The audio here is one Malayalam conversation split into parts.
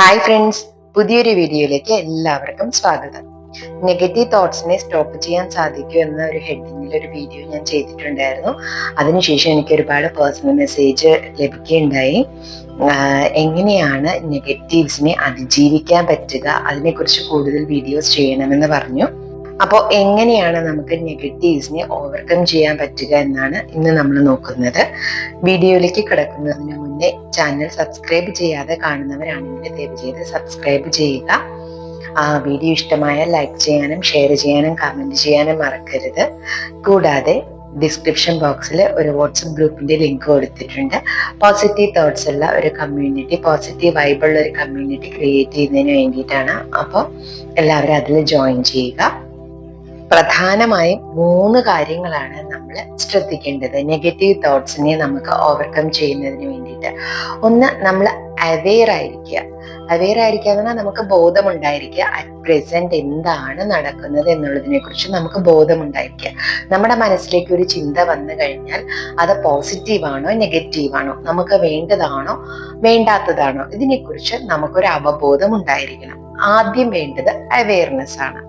ഹായ് ഫ്രണ്ട്സ്, പുതിയൊരു വീഡിയോയിലേക്ക് എല്ലാവർക്കും സ്വാഗതം. നെഗറ്റീവ് തോട്ട്സിനെ സ്റ്റോപ്പ് ചെയ്യാൻ സാധിക്കും എന്ന ഒരു ഹെഡിങ്ങിൽ ഒരു വീഡിയോ ഞാൻ ചെയ്തിട്ടുണ്ടായിരുന്നു. അതിനുശേഷം എനിക്ക് ഒരുപാട് പേഴ്സണൽ മെസ്സേജ് ലഭിക്കുകയുണ്ടായി. എങ്ങനെയാണ് നെഗറ്റീവ്സിനെ അതിജീവിക്കാൻ പറ്റുക, അതിനെക്കുറിച്ച് കൂടുതൽ വീഡിയോസ് ചെയ്യണമെന്ന് പറഞ്ഞു. അപ്പോൾ എങ്ങനെയാണ് നമുക്ക് നെഗറ്റീവ്സിനെ ഓവർകം ചെയ്യാൻ പറ്റുക എന്നാണ് ഇന്ന് നമ്മൾ നോക്കുന്നത്. വീഡിയോയിലേക്ക് കിടക്കുന്നതിന് മുന്നേ ചാനൽ സബ്സ്ക്രൈബ് ചെയ്യാതെ കാണുന്നവരാണെങ്കിൽ ദയവ് ചെയ്ത് സബ്സ്ക്രൈബ് ചെയ്യുക. വീഡിയോ ഇഷ്ടമായാൽ ലൈക്ക് ചെയ്യാനും ഷെയർ ചെയ്യാനും കമൻറ്റ് ചെയ്യാനും മറക്കരുത്. കൂടാതെ ഡിസ്ക്രിപ്ഷൻ ബോക്സിൽ ഒരു വാട്സപ്പ് ഗ്രൂപ്പിന്റെ ലിങ്ക് കൊടുത്തിട്ടുണ്ട്. പോസിറ്റീവ് തോട്ട്സ് ഉള്ള ഒരു കമ്മ്യൂണിറ്റി, പോസിറ്റീവ് വൈബുള്ള ഒരു കമ്മ്യൂണിറ്റി ക്രിയേറ്റ് ചെയ്യുന്നതിന് വേണ്ടിയിട്ടാണ്. അപ്പോൾ എല്ലാവരും അതിൽ ജോയിൻ ചെയ്യുക. പ്രധാനമായും 3 കാര്യങ്ങളാണ് നമ്മൾ ശ്രദ്ധിക്കേണ്ടത് നെഗറ്റീവ് തോട്ട്സിനെ നമുക്ക് ഓവർകം ചെയ്യുന്നതിന് വേണ്ടിയിട്ട്. ഒന്ന്, നമ്മൾ അവെയർ ആയിരിക്കുക. അവെയർ ആയിരിക്കുക എന്ന് പറഞ്ഞാൽ നമുക്ക് ബോധമുണ്ടായിരിക്കുക. അറ്റ് പ്രസന്റ് എന്താണ് നടക്കുന്നത് എന്നുള്ളതിനെ കുറിച്ച് നമുക്ക് ബോധമുണ്ടായിരിക്കുക. നമ്മുടെ മനസ്സിലേക്ക് ഒരു ചിന്ത വന്നു കഴിഞ്ഞാൽ അത് പോസിറ്റീവാണോ നെഗറ്റീവാണോ, നമുക്ക് വേണ്ടതാണോ വേണ്ടാത്തതാണോ, ഇതിനെക്കുറിച്ച് നമുക്കൊരു അവബോധം ഉണ്ടായിരിക്കണം. ആദ്യം വേണ്ടത് അവെയർനെസ് ആണ്.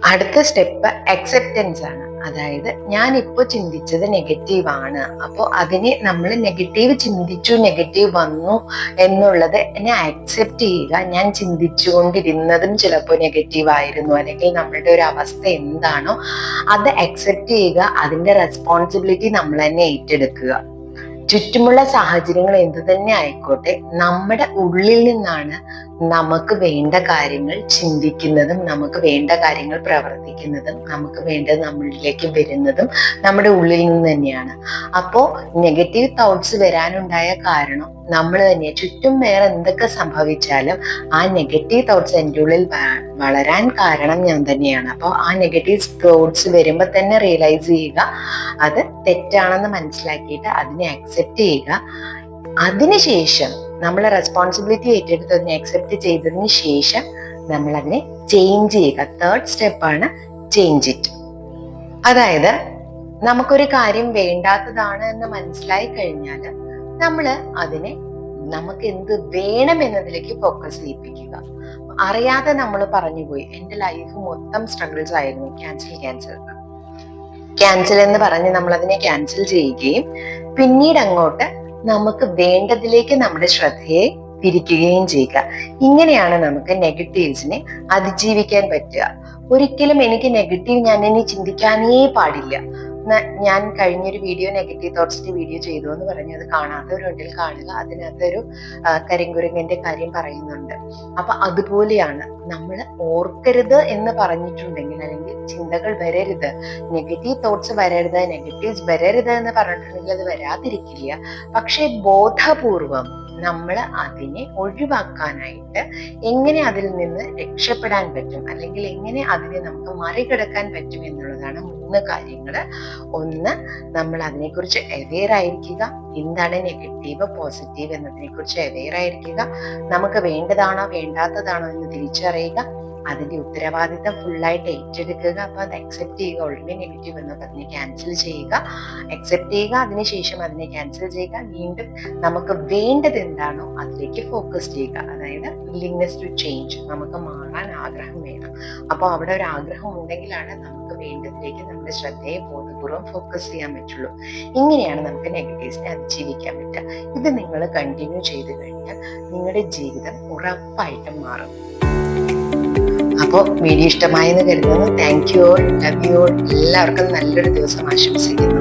അടുത്ത സ്റ്റെപ്പ് അക്സെപ്റ്റൻസ് ആണ്. അതായത് ഞാൻ ഇപ്പോൾ ചിന്തിച്ചത് നെഗറ്റീവ് ആണ്, അപ്പോൾ അതിനെ നമ്മൾ നെഗറ്റീവ് ചിന്തിച്ചു, നെഗറ്റീവ് വന്നു എന്നുള്ളത് എന്നെ അക്സെപ്റ്റ് ചെയ്യുക. ഞാൻ ചിന്തിച്ചുകൊണ്ടിരുന്നതും ചിലപ്പോൾ നെഗറ്റീവ് ആയിരുന്നു, അല്ലെങ്കിൽ നമ്മളുടെ ഒരു അവസ്ഥ എന്താണോ അത് അക്സെപ്റ്റ് ചെയ്യുക. അതിന്റെ റെസ്പോൺസിബിലിറ്റി നമ്മൾ തന്നെ ഏറ്റെടുക്കുക. ചുറ്റുമുള്ള സാഹചര്യങ്ങൾ എന്തു തന്നെ ആയിക്കോട്ടെ, നമ്മുടെ ഉള്ളിൽ നിന്നാണ് നമുക്ക് വേണ്ട കാര്യങ്ങൾ ചിന്തിക്കുന്നതും നമുക്ക് വേണ്ട കാര്യങ്ങൾ പ്രവർത്തിക്കുന്നതും നമുക്ക് വേണ്ടത് നമ്മളിലേക്ക് വരുന്നതും നമ്മുടെ ഉള്ളിൽ നിന്ന് തന്നെയാണ്. അപ്പോൾ നെഗറ്റീവ് തോട്ട്സ് വരാനുണ്ടായ കാരണം നമ്മൾ തന്നെ. ചുറ്റും വേറെ എന്തൊക്കെ സംഭവിച്ചാലും ആ നെഗറ്റീവ് തോട്ട്സ് എൻ്റെ ഉള്ളിൽ വളരാൻ കാരണം ഞാൻ തന്നെയാണ്. അപ്പോൾ ആ നെഗറ്റീവ് തോട്ട്സ് വരുമ്പോൾ തന്നെ റിയലൈസ് ചെയ്യുക, അത് തെറ്റാണെന്ന് മനസ്സിലാക്കിയിട്ട് അതിനെ അക്സെപ്റ്റ് ചെയ്യുക. അതിനുശേഷം നമ്മൾ റെസ്പോൺസിബിലിറ്റി ഏറ്റെടുത്ത് അതിനെ അക്സെപ്റ്റ് ചെയ്തതിന് ശേഷം നമ്മൾ അതിനെ ചേഞ്ച് ചെയ്യുക. തേർഡ് സ്റ്റെപ്പാണ് ചേഞ്ച് ഇറ്റ്. അതായത് നമുക്കൊരു കാര്യം വേണ്ടാത്തതാണ് എന്ന് മനസ്സിലായി കഴിഞ്ഞാൽ നമ്മൾ അതിനെ നമുക്ക് എന്ത് വേണം എന്നതിലേക്ക് ഫോക്കസ് ചെയ്യിപ്പിക്കുക. അറിയാതെ നമ്മൾ പറഞ്ഞുപോയി, എൻ്റെ ലൈഫ് മൊത്തം സ്ട്രഗിൾസ് ആയിരുന്നു, ക്യാൻസൽ എന്ന് പറഞ്ഞ് നമ്മൾ അതിനെ ക്യാൻസൽ ചെയ്യുകയും പിന്നീട് അങ്ങോട്ട് നമുക്ക് വേണ്ടതിലേക്ക് നമ്മുടെ ശ്രദ്ധയെ തിരിക്കുകയും ചെയ്യുക. ഇങ്ങനെയാണ് നമുക്ക് നെഗറ്റീവ്സിനെ അതിജീവിക്കാൻ പറ്റുക. ഒരിക്കലും എനിക്ക് നെഗറ്റീവ് ഞാൻ ഇനി ചിന്തിക്കാനേ പാടില്ല. ഞാൻ കഴിഞ്ഞൊരു വീഡിയോ നെഗറ്റീവ് തോട്ട്സിന്റെ വീഡിയോ ചെയ്തു എന്ന് പറഞ്ഞു, അത് കാണാത്തവരുണ്ടെങ്കിൽ കാണുക. അതിനകത്തൊരു കരിങ്കുരങ്ങന്റെ കാര്യം പറയുന്നുണ്ട്. അപ്പൊ അതുപോലെയാണ് നമ്മൾ ഓർക്കരുത് എന്ന് പറഞ്ഞിട്ടുണ്ടെങ്കിൽ, അല്ലെങ്കിൽ ചിന്തകൾ വരരുത്, നെഗറ്റീവ് തോട്ട്സ് വരരുത്, നെഗറ്റീവ്സ് വരരുത് എന്ന് പറഞ്ഞിട്ടുണ്ടെങ്കിൽ അത് വരാതിരിക്കില്ല. പക്ഷെ ബോധപൂർവം നമ്മൾ അതിനെ ഒഴിവാക്കാനായിട്ട് എങ്ങനെ അതിൽ നിന്ന് രക്ഷപ്പെടാൻ പറ്റും, അല്ലെങ്കിൽ എങ്ങനെ അതിനെ നമുക്ക് മറികടക്കാൻ പറ്റും എന്നുള്ളതാണ് 3 കാര്യങ്ങൾ. ഒന്ന്, നമ്മൾ അതിനെക്കുറിച്ച് അവെയർ ആയിരിക്കുക. എന്താണ് നെഗറ്റീവ് പോസിറ്റീവ് എന്നതിനെ കുറിച്ച് അവെയർ ആയിരിക്കുക. നമുക്ക് വേണ്ടതാണോ വേണ്ടാത്തതാണോ എന്ന് തിരിച്ചറിയുക. അതിന്റെ ഉത്തരവാദിത്തം ഫുള്ളായിട്ട് ഏറ്റെടുക്കുക. അപ്പൊ അത് അക്സെപ്റ്റ് ചെയ്യുക. ഓൾറെഡി നെഗറ്റീവ് വന്നപ്പോൾ അതിനെ ക്യാൻസൽ ചെയ്യുക, അക്സെപ്റ്റ് ചെയ്യുക. അതിനുശേഷം അതിനെ ക്യാൻസൽ ചെയ്യുക. വീണ്ടും നമുക്ക് വേണ്ടത് എന്താണോ അതിലേക്ക് ഫോക്കസ് ചെയ്യുക. അതായത് വില്ലിങ്നെസ് ടു ചേഞ്ച്, നമുക്ക് മാറാൻ ആഗ്രഹം വേണം. അപ്പോൾ അവിടെ ഒരു ആഗ്രഹം ഉണ്ടെങ്കിലാണ് നമുക്ക് വേണ്ടതിലേക്ക് നമ്മുടെ ശ്രദ്ധയെ ബോധപൂർവ്വം ഫോക്കസ് ചെയ്യാൻ പറ്റുള്ളൂ. ഇങ്ങനെയാണ് നമുക്ക് നെഗറ്റീവ്സിനെ അതിജീവിക്കാൻ പറ്റുക. ഇത് നിങ്ങൾ കണ്ടിന്യൂ ചെയ്ത് കഴിഞ്ഞാൽ നിങ്ങളുടെ ജീവിതം ഉറപ്പായിട്ടും മാറും. അപ്പോൾ വീഡിയോ ഇഷ്ടമായെന്ന് കരുതുന്നു. Thank you all, love you all. എല്ലാവർക്കും നല്ലൊരു ദിവസം ആശംസിക്കുന്നു.